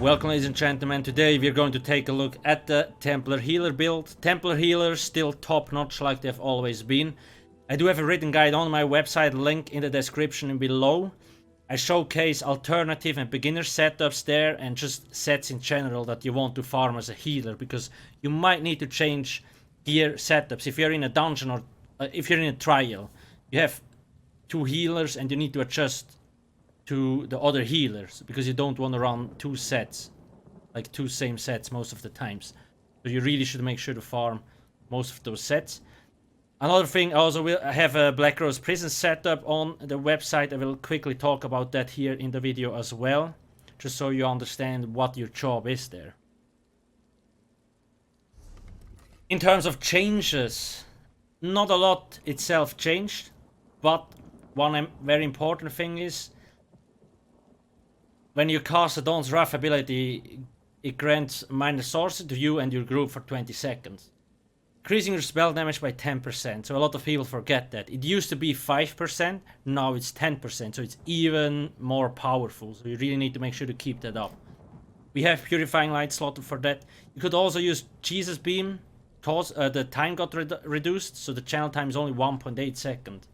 Welcome ladies and gentlemen, today we're going to take a look at the Templar Healer build. Templar Healers still top notch like they've always been. I do have a written guide on my website, link in the description below. I showcase alternative and beginner setups there and just sets in general that you want to farm as a healer, because you might need to change gear setups. If you're in a dungeon or if you're in a trial, you have two healers and you need to adjust to the other healers because you don't want to run two sets, like two same sets most of the times. So you really should make sure to farm most of those sets. Another thing, I also will have a Blackrose prison setup on the website. I will quickly talk about that here in the video as well, just so you understand what your job is there. In terms of changes, not a lot itself changed, but one very important thing is when you cast a Dawn's Wrath ability, it grants minor sorcery to you and your group for 20 seconds. Increasing your spell damage by 10%, so a lot of people forget that. It used to be 5%, now it's 10%, so it's even more powerful. So you really need to make sure to keep that up. We have Purifying Light slotted for that. You could also use Jesus Beam, cause the time got reduced, so the channel time is only 1.8 seconds.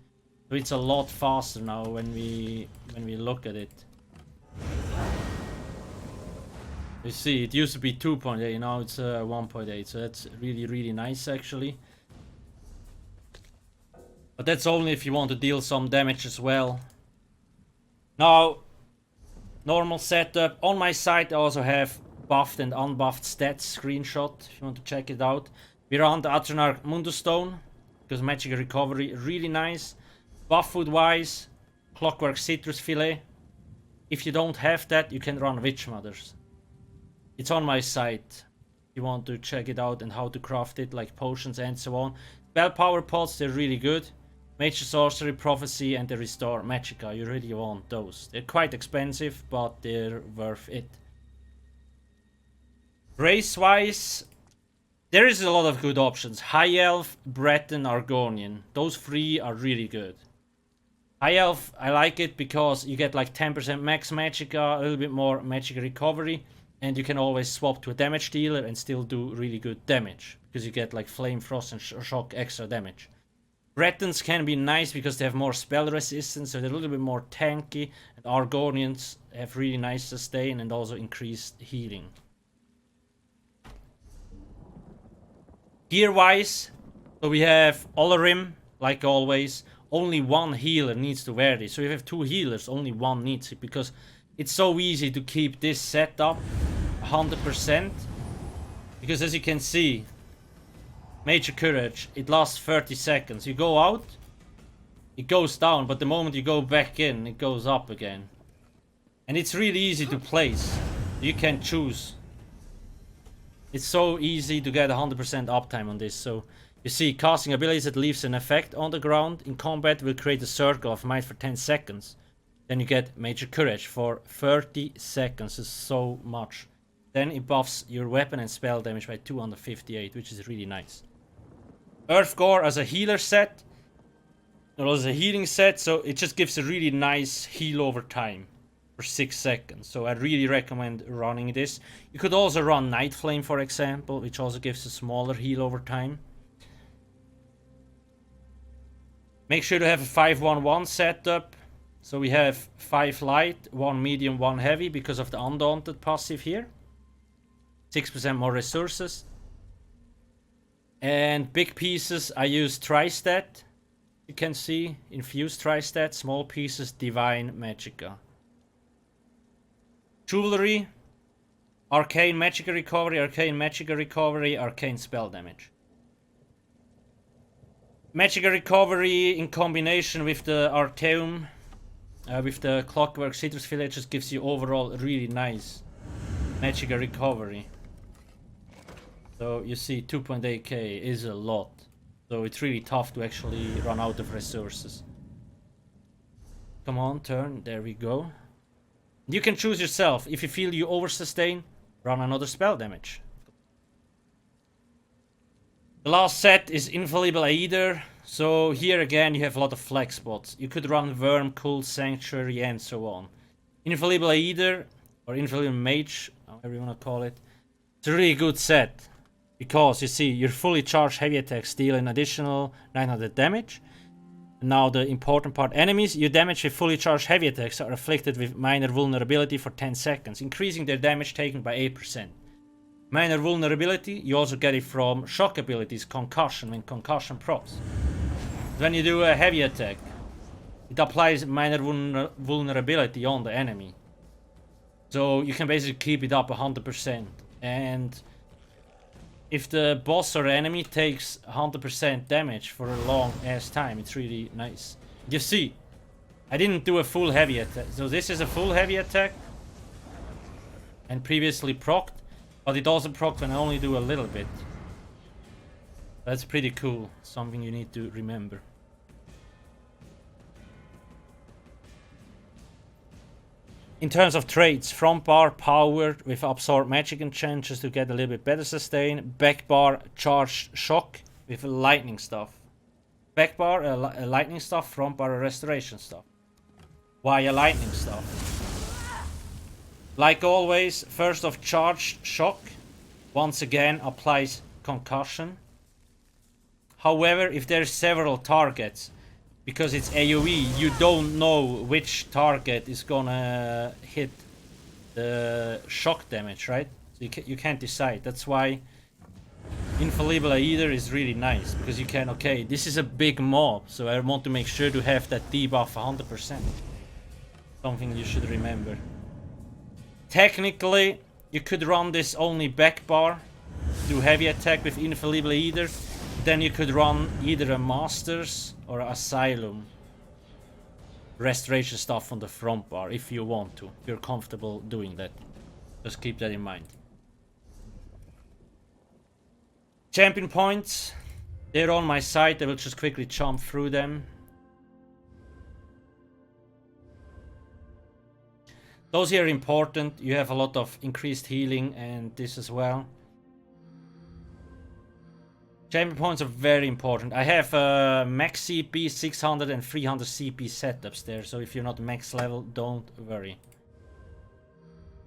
So it's a lot faster now when we look at it. You see, it used to be 2.8, now it's 1.8, so that's really nice actually. But that's only if you want to deal some damage as well. Now, normal setup. On my site I also have buffed and unbuffed stats screenshot, if you want to check it out. We run the Atronach Mundus Stone, because magic recovery, really nice. Buff food wise, Clockwork Citrus Fillet. If you don't have that, you can run Witch Mothers. It's on my site. If you want to check it out and how to craft it, like potions and so on. Spell Power Pots, they're really good. Major Sorcery, Prophecy, and the Restore Magicka. You really want those. They're quite expensive, but they're worth it. Race-wise, there is a lot of good options. High Elf, Breton, Argonian. Those three are really good. High Elf, I like it because you get like 10% max Magicka, a little bit more magic recovery, and you can always swap to a damage dealer and still do really good damage, because you get like Flame, Frost and Shock extra damage. Bretons can be nice because they have more spell resistance, so they're a little bit more tanky, and Argonians have really nice sustain and also increased healing. Gear wise, so we have Olorim, like always. Only one healer needs to wear this. So if you have two healers, only one needs it, because it's so easy to keep this set up 100%. Because as you can see, Major Courage, it lasts 30 seconds. You go out, it goes down, but the moment you go back in, it goes up again. And it's really easy to place. You can choose. It's so easy to get 100% uptime on this. So you see, casting abilities that leaves an effect on the ground in combat will create a circle of might for 10 seconds. Then you get Major Courage for 30 seconds. It's so much. Then it buffs your weapon and spell damage by 258, which is really nice. Earth Gore as a healer set, or as a healing set, so it just gives a really nice heal over time for 6 seconds. So I really recommend running this. You could also run Night Flame, for example, which also gives a smaller heal over time. Make sure to have a 5-1-1 setup. So we have 5 light, 1 medium, 1 heavy because of the Undaunted passive here. 6% more resources. And big pieces, I use Tri-Stat. You can see, infused Tri-Stat, small pieces, Divine Magicka. Jewelry, Arcane Magicka Recovery, Arcane Magicka Recovery, Arcane Spell Damage. Magicka Recovery in combination with the Arteum, with the Clockwork Citrus Fillet, just gives you overall really nice Magicka Recovery. So you see 2.8k is a lot. So it's really tough to actually run out of resources. Come on, turn, there we go. You can choose yourself. If you feel you over sustain, run another spell damage. The last set is Infallible Aether. So here again you have a lot of flex spots. You could run Worm, Cult, Sanctuary and so on. Infallible Aether or Infallible Mage however you want to call it. It's a really good set. Because, you see, your fully charged heavy attacks deal an additional 900 damage. Now the important part, enemies you damage with fully charged heavy attacks are afflicted with minor vulnerability for 10 seconds, increasing their damage taken by 8%. Minor vulnerability, you also get it from shock abilities, concussion, when concussion procs. When you do a heavy attack, it applies minor vulnerability on the enemy. So you can basically keep it up 100%. And if the boss or enemy takes 100% damage for a long ass time, it's really nice. You see, I didn't do a full heavy attack. So this is a full heavy attack. And previously procced. But it also procced when I only do a little bit. That's pretty cool. Something you need to remember. In terms of traits, front bar powered with absorb magic enchant just to get a little bit better sustain. Back bar charged shock with lightning stuff. Back bar a lightning stuff, front bar a restoration stuff. Why a lightning stuff? Like always, first of charged shock once again applies concussion. However, if there's several targets, because it's AoE, you don't know which target is gonna hit the shock damage, right? So you can't decide. That's why Infallible Healer is really nice, because you can, okay, this is a big mob, so I want to make sure to have that debuff 100%. Something you should remember. Technically, you could run this only back bar, do heavy attack with Infallible Healer, then you could run either a Masters or Asylum restoration stuff on the front bar if you want to. If you're comfortable doing that. Just keep that in mind. Champion points. They're on my side. I will just quickly jump through them. Those here are important. You have a lot of increased healing and this as well. Champion points are very important. I have max CP, 600 and 300 CP setups there, so if you're not max level, don't worry.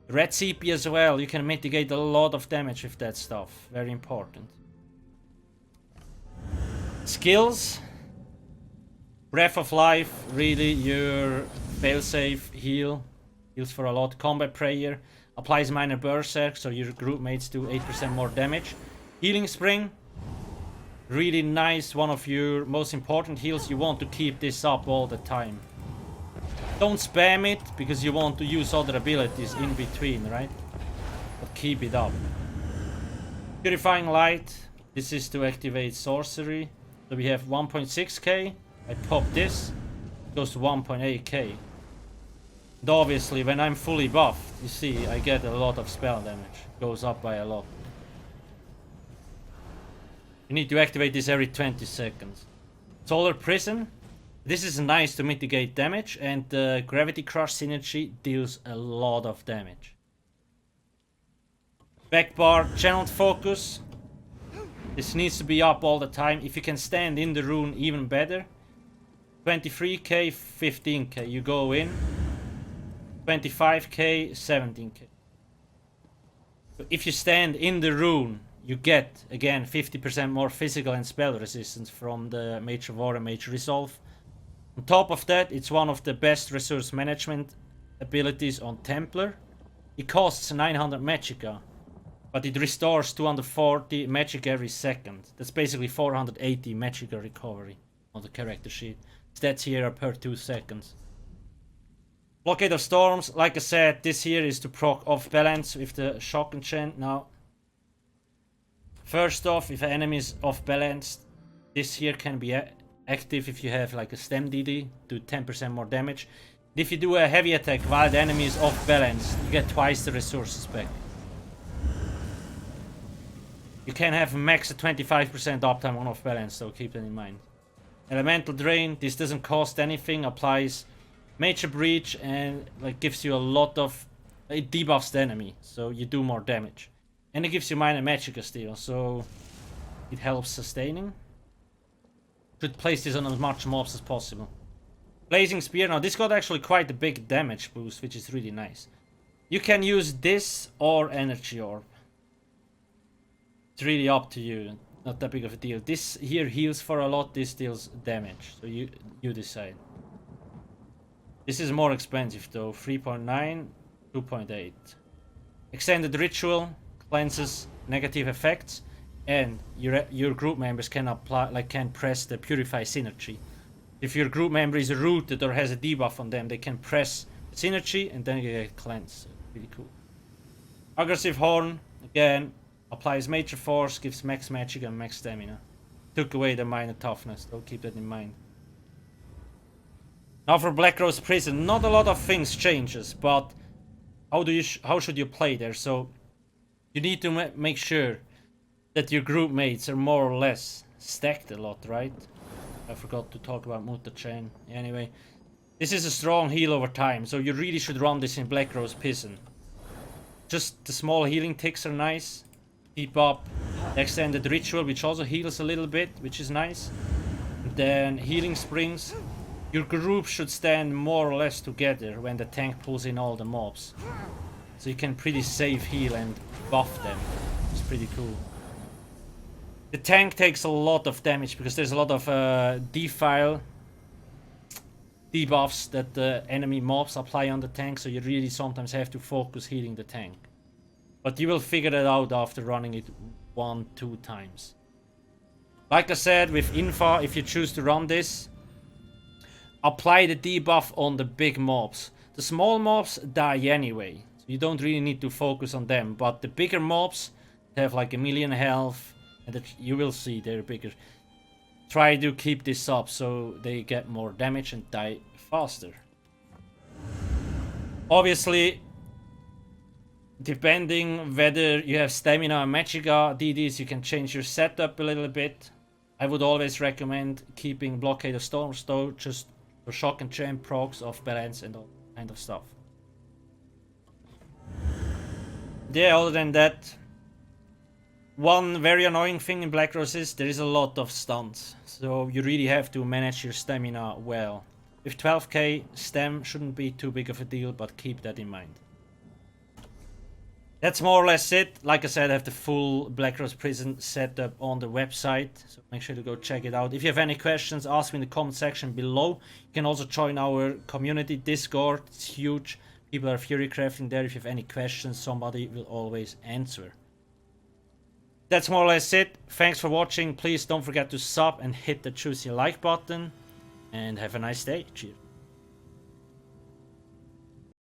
Red CP as well, you can mitigate a lot of damage with that stuff. Very important. Skills. Breath of Life, really your failsafe heal. Heals for a lot. Combat Prayer. Applies minor berserk, so your group mates do 8% more damage. Healing Spring. Really nice, one of your most important heals. You want to keep this up all the time. Don't spam it, because you want to use other abilities in between, right? But keep it up. Purifying Light. This is to activate sorcery. So we have 1.6k. I pop this. It goes to 1.8k. And obviously, when I'm fully buffed, you see, I get a lot of spell damage. It goes up by a lot. You need to activate this every 20 seconds. Solar Prison. This is nice to mitigate damage, and the Gravity Crush synergy deals a lot of damage. Back bar, Channeled Focus. This needs to be up all the time. If you can stand in the rune, even better. 23k, 15k. You go in. 25k, 17k. So if you stand in the rune, you get, again, 50% more physical and spell resistance from the Mage of War and Mage Resolve. On top of that, it's one of the best resource management abilities on Templar. It costs 900 Magicka, but it restores 240 Magicka every second. That's basically 480 Magicka recovery on the character sheet. Stats here are per 2 seconds. Locator Storms, like I said, this here is to proc off balance with the shock enchant. Now, first off, if an enemy is off balance, this here can be active if you have like a stem DD, do 10% more damage. If you do a heavy attack while the enemy is off balance, you get twice the resources back. You can have max at 25% uptime on off balance, so keep that in mind. Elemental Drain, this doesn't cost anything, applies Major Breach and like gives you a lot of... it debuffs the enemy, so you do more damage. And it gives you minor Magicka steal, so it helps sustaining. Should place this on as much mobs as possible. Blazing Spear, now this got actually quite a big damage boost, which is really nice. You can use this or energy orb. It's really up to you. Not that big of a deal. This here heals for a lot, this deals damage. So you decide. This is more expensive though. 3.9, 2.8. Extended ritual cleanses negative effects, and your group members can apply, like, can press the purify synergy. If your group member is rooted or has a debuff on them, they can press the synergy and then you get cleansed. Really cool. Aggressive horn again applies major force, gives max magic and max stamina. Took away the minor toughness, so keep that in mind. Now for Blackrose Prison, not a lot of things changes, but how should you play there? So you need to make sure that your group mates are more or less stacked a lot, right? I forgot to talk about Mutachain. Anyway, this is a strong heal over time, so you really should run this in Blackrose Prison. Just the small healing ticks are nice. Keep up the extended ritual, which also heals a little bit, which is nice. And then healing springs. Your group should stand more or less together when the tank pulls in all the mobs. So you can pretty safe heal and buff them. It's pretty cool. The tank takes a lot of damage because there's a lot of debuffs that the enemy mobs apply on the tank, so you really sometimes have to focus healing the tank. But you will figure that out after running it 1-2 times. Like I said, with Infa, if you choose to run this, apply the debuff on the big mobs. The small mobs die anyway, so you don't really need to focus on them. But the bigger mobs have like 1,000,000 health, and that you will see they're bigger. Try to keep this up so they get more damage and die faster. Obviously, depending whether you have stamina or magica DDs, you can change your setup a little bit. I would always recommend keeping Locator Storms though, just for shock and jam procs, off balance and all kind of stuff. Yeah, other than that, one very annoying thing in Blackrose is there is a lot of stuns, so you really have to manage your stamina well. With 12k, stam shouldn't be too big of a deal, but keep that in mind. That's more or less it. Like I said, I have the full Blackrose Prison setup on the website, so make sure to go check it out. If you have any questions, ask me in the comment section below. You can also join our community Discord. It's huge. People are fury crafting there. If you have any questions, somebody will always answer. That's more or less it. Thanks for watching. Please don't forget to sub and hit the juicy like button. And have a nice day. Cheers.